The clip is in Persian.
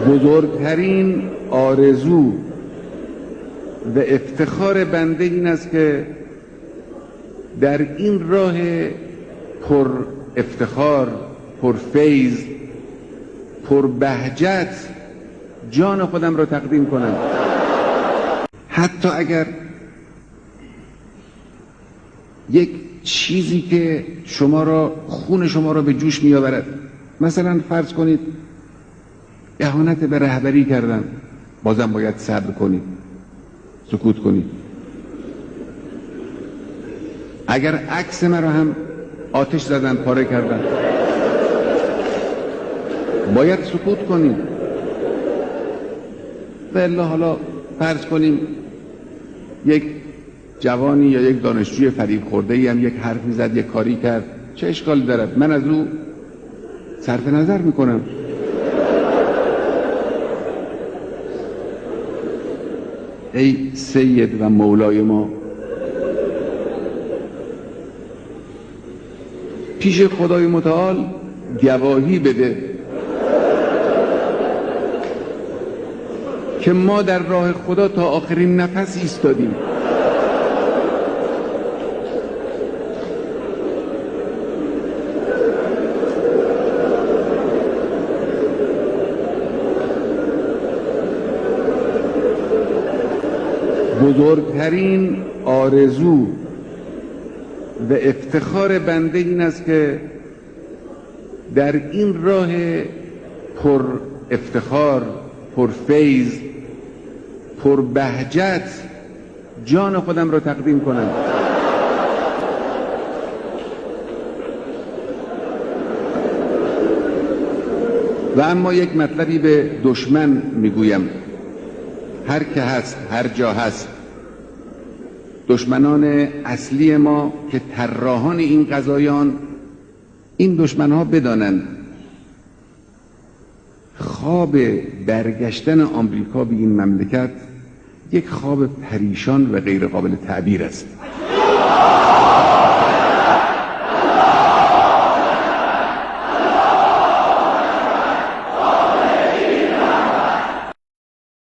بزرگترین آرزو و افتخار بنده این است که در این راه پر افتخار، پر فیض، پر بهجت جان خودم را تقدیم کنم. حتی اگر یک چیزی که خون شما را به جوش می آورد، مثلا فرض کنید اهانت به رهبری کردم، بازم باید صبر کنید، سکوت کنید. اگر عکس مرا هم آتش زدن، پاره کردن، باید سکوت کنید. و الا حالا فرض کنیم یک جوانی یا یک دانشجوی فریب خورده ای هم یک حرفی زد، یک کاری کرد، چه اشکالی دارد؟ من از او صرف نظر میکنم. ای سید و مولای ما، پیش خدای متعال گواهی بده که ما در راه خدا تا آخرین نفس ایستادیم. بزرگترین آرزو و افتخار بنده این است که در این راه پر افتخار، پر فیض، پر بهجت جان خودم را تقدیم کنم. و اما یک مطلبی به دشمن میگویم، هر که هست، هر جا هست، دشمنان اصلی ما که طراحان این قضایان، این دشمنها بدانند خواب برگشتن آمریکا به این مملکت یک خواب پریشان و غیر قابل تعبیر است.